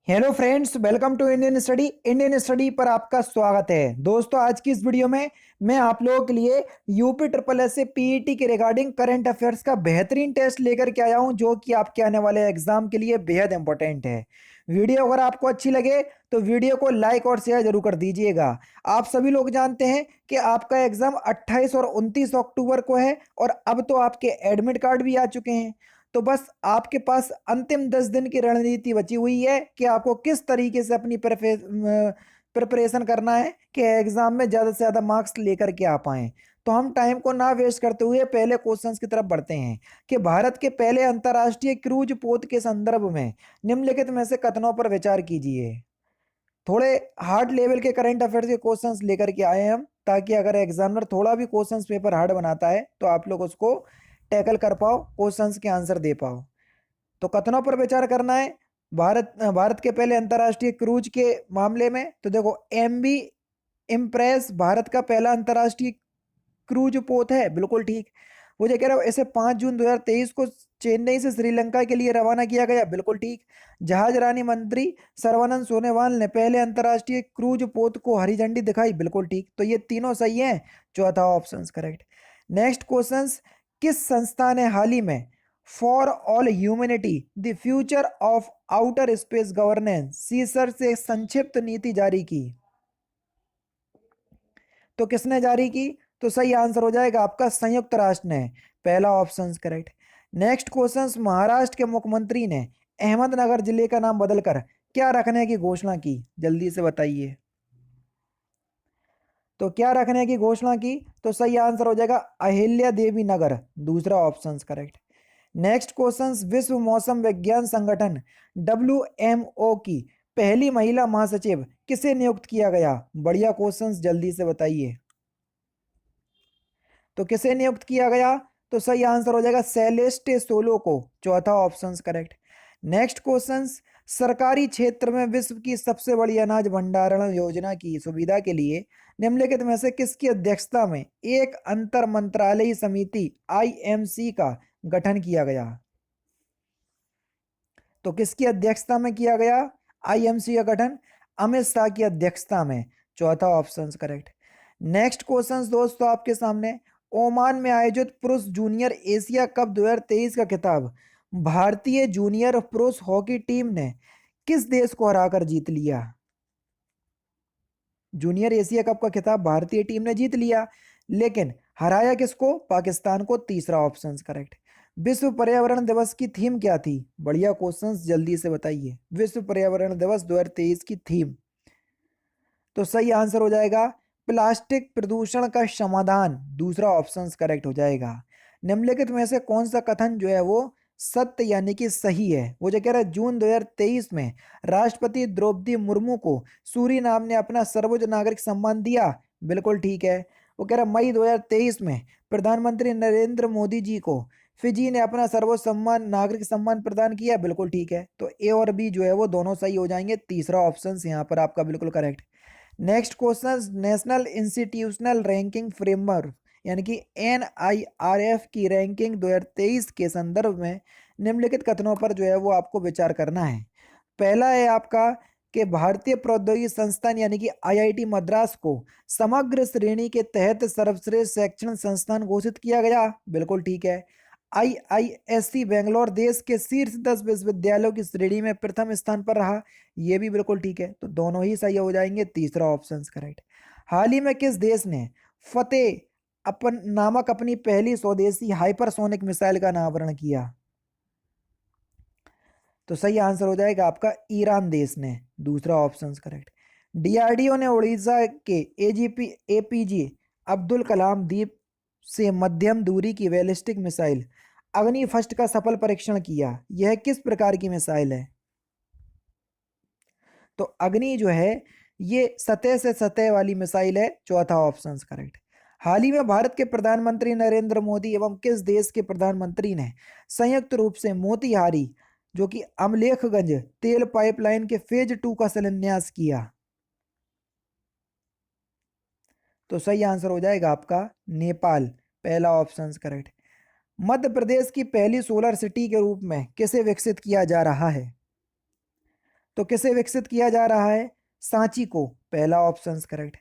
Hello friends, welcome to Indian Study पर आपका स्वागत है। दोस्तों, आज की इस वीडियो में मैं आप लोगों के लिए यूपी ट्रिपल एस से पीईटी के रिगार्डिंग करंट अफेयर्स का बेहतरीन टेस्ट लेकर के आया हूं, जो कि आपके आने वाले एग्जाम के लिए बेहद इंपॉर्टेंट है। वीडियो अगर आपको अच्छी लगे तो वीडियो को लाइक और शेयर जरूर कर दीजिएगा। आप सभी लोग जानते हैं कि आपका एग्जाम 28 और 29 अक्टूबर को है और अब तो आपके एडमिट कार्ड भी आ चुके हैं। तो बस आपके पास अंतिम 10 दिन की रणनीति बची हुई है कि आपको किस तरीके से अपनी प्रिपरेशन करना है कि एग्जाम में ज़्यादा से ज़्यादा मार्क्स लेकर के आ पाएं। तो हम टाइम को ना वेस्ट करते हुए पहले क्वेश्चंस की तरफ बढ़ते हैं कि भारत के पहले अंतर्राष्ट्रीय क्रूज पोत के संदर्भ में निम्नलिखित में से कथनों पर विचार कीजिए। थोड़े हार्ड लेवल के करंट अफेयर्स के क्वेश्चंस लेकर के आए हैं हम, ताकि अगर एग्जामिनर थोड़ा भी क्वेश्चंस पेपर हार्ड बनाता है तो आप लोग उसको टैकल कर पाओ, क्वेश्चंस के आंसर दे पाओ। तो कथनों पर विचार करना है। भारत के पहले अंतर्राष्ट्रीय क्रूज के मामले में तो देखो, एमबी इम्प्रेस भारत का पहला अंतर्राष्ट्रीय क्रूज पोत है, बिल्कुल ठीक। वो जो कह रहा हूँ, इसे 5 जून 2023 को चेन्नई से श्रीलंका के लिए रवाना किया गया, बिल्कुल ठीक। जहाज रानी मंत्री सर्बानंद सोनोवाल ने पहले अंतर्राष्ट्रीय क्रूज पोत को हरी झंडी दिखाई, बिल्कुल ठीक। तो ये तीनों सही हैं, चौथा ऑप्शन करेक्ट। नेक्स्ट क्वेश्चन, किस संस्था ने हाल ही में for all humanity the future of outer space governance सीसर से संक्षिप्त नीति जारी की? तो किसने जारी की? तो सही आंसर हो जाएगा आपका संयुक्त राष्ट्र ने, पहला option correct. Next question, Maharashtra के मुख्यमंत्री ने अहमदनगर जिले का नाम बदलकर क्या रखने की घोषणा की? जल्दी से बताइए। तो क्या रखने की घोषणा की? तो सही आंसर हो जाएगा अहिल्या देवी नगर, दूसरा ऑप्शन करेक्ट। नेक्स्ट क्वेश्चन, विश्व मौसम विज्ञान संगठन WMO की पहली महिला महासचिव किसे नियुक्त किया गया? बढ़िया क्वेश्चन, जल्दी से बताइए। तो किसे नियुक्त किया गया? तो सही आंसर हो जाएगा सेलेस्टे सोलो को, चौथा ऑप्शन करेक्ट। नेक्स्ट क्वेश्चन, सरकारी क्षेत्र में विश्व की सबसे बड़ी अनाज भंडारण योजना की सुविधा के लिए निम्नलिखित में से किसकी अध्यक्षता में एक अंतर मंत्रालयी समिति IMC का गठन किया गया? तो किसकी अध्यक्षता में किया गया IMC का गठन? अमित शाह की अध्यक्षता में, चौथा ऑप्शन करेक्ट। नेक्स्ट क्वेश्चन दोस्तों आपके सामने, ओमान में आयोजित पुरुष जूनियर एशिया कप 2023 का खिताब भारतीय जूनियर पुरुष हॉकी टीम ने किस देश को हराकर जीत लिया? जूनियर एशिया कप का खिताब भारतीय टीम ने जीत लिया, लेकिन हराया किसको? पाकिस्तान को, तीसरा ऑप्शन करेक्ट। विश्व पर्यावरण दिवस की थीम क्या थी? बढ़िया क्वेश्चंस, जल्दी से बताइए। विश्व पर्यावरण दिवस 2023 की थीम, तो सही आंसर हो जाएगा प्लास्टिक प्रदूषण का समाधान, दूसरा ऑप्शन करेक्ट हो जाएगा। निम्नलिखित में से कौन सा कथन जो है वो सत्य यानी कि सही है? वो जो कह रहा है, जून 2023 में राष्ट्रपति द्रौपदी मुर्मू को सूरीनाम ने अपना सर्वोच्च नागरिक सम्मान दिया, बिल्कुल ठीक है। वो कह रहा है, मई 2023 में प्रधानमंत्री नरेंद्र मोदी जी को फिजी ने अपना सर्वोच्च सम्मान नागरिक सम्मान प्रदान किया, बिल्कुल ठीक है। तो ए और बी जो है वो दोनों सही हो जाएंगे, तीसरा ऑप्शन यहाँ पर आपका बिल्कुल correct. Next question, national institutional ranking framework यानी कि NIRF की रैंकिंग 2023 के संदर्भ में निम्नलिखित कथनों पर जो है वो आपको विचार करना है। पहला है आपका कि भारतीय प्रौद्योगिकी संस्थान यानी कि IIT मद्रास को समग्र श्रेणी के तहत सर्वश्रेष्ठ शैक्षणिक संस्थान घोषित किया गया, बिल्कुल ठीक है। IISc बेंगलोर देश के शीर्ष 10 विश्वविद्यालयों की श्रेणी में प्रथम स्थान पर रहा, ये भी बिल्कुल ठीक है। तो दोनों ही सही हो जाएंगे, तीसरा ऑप्शन करेक्ट। हाल ही में किस देश ने फतेह अपन नामक अपनी पहली स्वदेशी हाइपरसोनिक मिसाइल का अनावरण किया? तो सही आंसर हो जाएगा आपका ईरान देश ने, दूसरा ऑप्शन करेक्ट। DRDO ने उड़ीसा के APJ अब्दुल कलाम द्वीप से मध्यम दूरी की बैलिस्टिक मिसाइल अग्नि फर्स्ट का सफल परीक्षण किया, यह किस प्रकार की मिसाइल है? तो अग्नि जो है ये सतह से सतह वाली मिसाइल है, चौथा ऑप्शन करेक्ट। हाल ही में भारत के प्रधानमंत्री नरेंद्र मोदी एवं किस देश के प्रधानमंत्री ने संयुक्त रूप से मोतीहारी जो कि अमलेखगंज तेल पाइपलाइन के फेज 2 का शिलान्यास किया? तो सही आंसर हो जाएगा आपका नेपाल, पहला ऑप्शन करेक्ट। मध्य प्रदेश की पहली सोलर सिटी के रूप में किसे विकसित किया जा रहा है? तो किसे विकसित किया जा रहा है? सांची को, पहला ऑप्शन करेक्ट।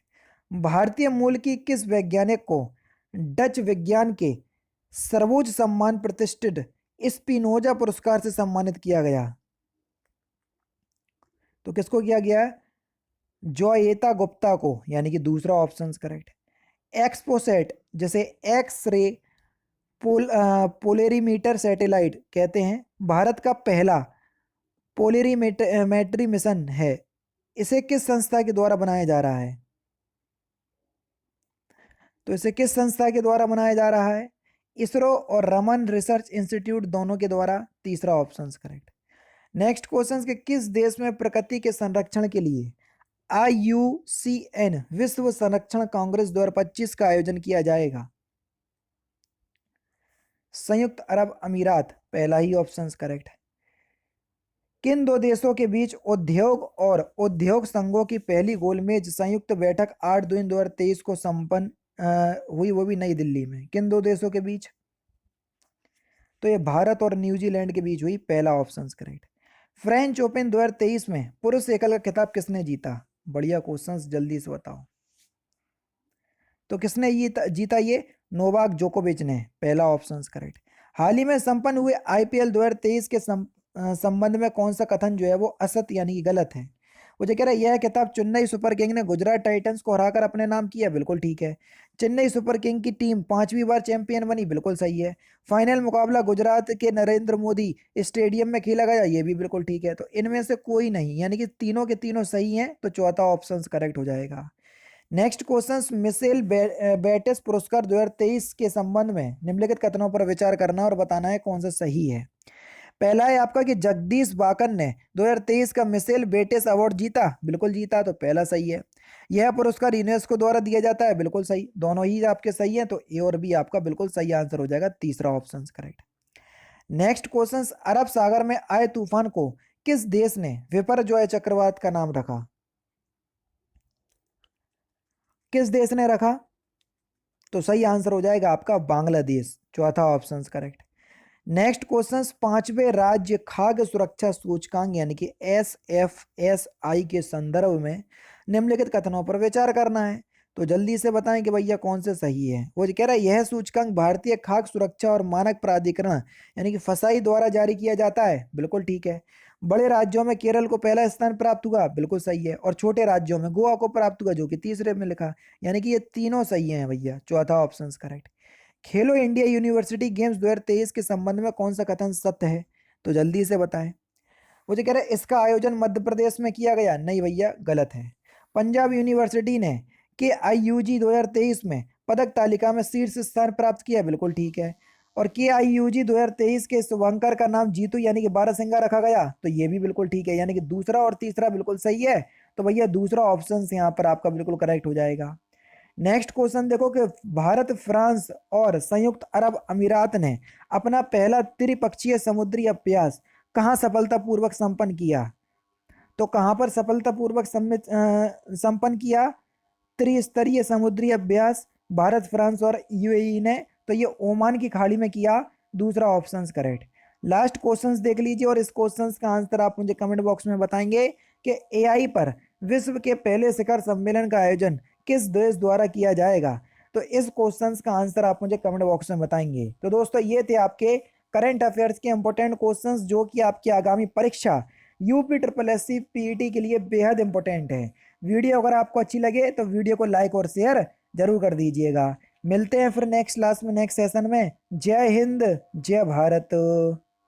भारतीय मूल की किस वैज्ञानिक को डच विज्ञान के सर्वोच्च सम्मान प्रतिष्ठित स्पिनोजा पुरस्कार से सम्मानित किया गया? तो किसको किया गया? जोएता गुप्ता को, यानी कि दूसरा ऑप्शन करेक्ट। एक्सपोसेट, जैसे एक्स रे पोलेरीमीटर सैटेलाइट कहते हैं, भारत का पहला पोलेरीमेट्री मिशन है, इसे किस संस्था के द्वारा बनाया जा रहा है? तो इसे किस संस्था के द्वारा बनाया जा रहा है? इसरो और रमन रिसर्च इंस्टीट्यूट दोनों के द्वारा, तीसरा ऑप्शन करेक्ट। नेक्स्ट क्वेश्चन के किस देश में प्रकृति के संरक्षण के लिए IUCN विश्व संरक्षण कांग्रेस 2025 का आयोजन किया जाएगा? संयुक्त अरब अमीरात, पहला ही ऑप्शन करेक्ट है। किन दो देशों के बीच उद्योग और उद्योग संघों की पहली गोलमेज संयुक्त बैठक 8 जून 2023 को संपन्न हुई, वो भी नई दिल्ली में? किन दो देशों के बीच? तो ये भारत और न्यूजीलैंड के बीच हुई, पहला ऑप्शन करेक्ट। फ्रेंच ओपन 2023 में पुरुष एकल का खिताब किसने जीता? बढ़िया क्वेश्चंस, जल्दी से बताओ। तो किसने जीता ये? नोवाक जोकोविच ने, पहला ऑप्शन करेक्ट। हाल ही में संपन्न हुए IPL 2023 के संबंध में कौन सा कथन जो है वो असत्य यानी कि गलत है? वो जो कह रहा है यह खिताब चेन्नई सुपर किंग ने गुजरात टाइटंस को हराकर अपने नाम किया, बिल्कुल ठीक है। चेन्नई सुपर किंग की टीम 5वीं बार चैंपियन बनी, बिल्कुल सही है। फाइनल मुकाबला गुजरात के नरेंद्र मोदी स्टेडियम में खेला गया, ये भी बिल्कुल ठीक है। तो इनमें से कोई नहीं, यानी कि तीनों के तीनों सही हैं, तो चौथा ऑप्शन करेक्ट हो जाएगा। नेक्स्ट क्वेश्चन, मिशेल बेटिस पुरस्कार 2023 के संबंध में निम्नलिखित कथनों पर विचार करना और बताना है कौन सा सही है। पहला है आपका कि जगदीश बाकन ने 2023 का मिशेल बेटिस अवार्ड जीता, बिल्कुल जीता, तो पहला सही है। यह पुरस्कार यूनेस्को द्वारा दिया जाता है, बिल्कुल सही, दोनों ही आपके सही हैं, तो ए और बी आपका बिल्कुल सही आंसर हो जाएगा, तीसरा ऑप्शन करेक्ट। नेक्स्ट क्वेश्चन, अरब सागर में आए तूफान को किस देश ने विपर्जॉय चक्रवात का नाम रखा? किस देश ने रखा? तो सही आंसर हो जाएगा आपका बांग्लादेश, चौथा ऑप्शन करेक्ट। नेक्स्ट क्वेश्चन, 5वें राज्य खाद्य सुरक्षा सूचकांक यानी कि SFSI के संदर्भ में निम्नलिखित कथनों पर विचार करना है, तो जल्दी से बताएं कि भैया कौन से सही है। वो कह रहा है यह सूचकांक भारतीय खाद्य सुरक्षा और मानक प्राधिकरण यानी कि FSI द्वारा जारी किया जाता है, बिल्कुल ठीक है। बड़े राज्यों में केरल को पहला स्थान प्राप्त हुआ, बिल्कुल सही है, और छोटे राज्यों में गोवा को प्राप्त हुआ जो कि तीसरे में लिखा, यानी कि ये तीनों सही हैं भैया, चौथा ऑप्शन करेक्ट। खेलो इंडिया यूनिवर्सिटी गेम्स 2023 के संबंध में कौन सा कथन सत्य है? तो जल्दी से बताएं। मुझे कह रहे हैं इसका आयोजन मध्य प्रदेश में किया गया, नहीं भैया गलत है। पंजाब यूनिवर्सिटी ने KIUG 2023 में पदक तालिका में शीर्ष स्थान प्राप्त किया, बिल्कुल ठीक है। और KIUG 2023 के शुभंकर का नाम जीतू यानी कि बारहसिंगा रखा गया, तो ये भी बिल्कुल ठीक है, यानी कि दूसरा और तीसरा बिल्कुल सही है, तो भैया दूसरा ऑप्शन यहाँ पर आपका बिल्कुल करेक्ट हो जाएगा। नेक्स्ट क्वेश्चन देखो कि भारत, फ्रांस और संयुक्त अरब अमीरात ने अपना पहला त्रिपक्षीय समुद्री अभ्यास कहाँ सफलतापूर्वक संपन्न किया? तो कहाँ पर सफलतापूर्वक संपन्न किया त्रिस्तरीय समुद्री अभ्यास? भारत, फ्रांस और UAE ने, तो ये ओमान की खाड़ी में किया, दूसरा ऑप्शन करेक्ट। लास्ट क्वेश्चंस देख लीजिए और इस क्वेश्चंस का आंसर आप मुझे कमेंट बॉक्स में बताएंगे कि AI पर विश्व के पहले शिखर सम्मेलन का आयोजन किस देश द्वारा किया जाएगा? तो इस क्वेश्चंस का आंसर आप मुझे कमेंट बॉक्स में बताएंगे। तो दोस्तों ये थे आपके करंट अफेयर्स के इंपॉर्टेंट क्वेश्चंस जो कि आपकी आगामी परीक्षा UPSSC PET के लिए बेहद इंपॉर्टेंट है। वीडियो अगर आपको अच्छी लगे तो वीडियो को लाइक और शेयर जरूर कर दीजिएगा। मिलते हैं फिर नेक्स्ट क्लास में, नेक्स्ट सेशन में। जय हिंद, जय भारत।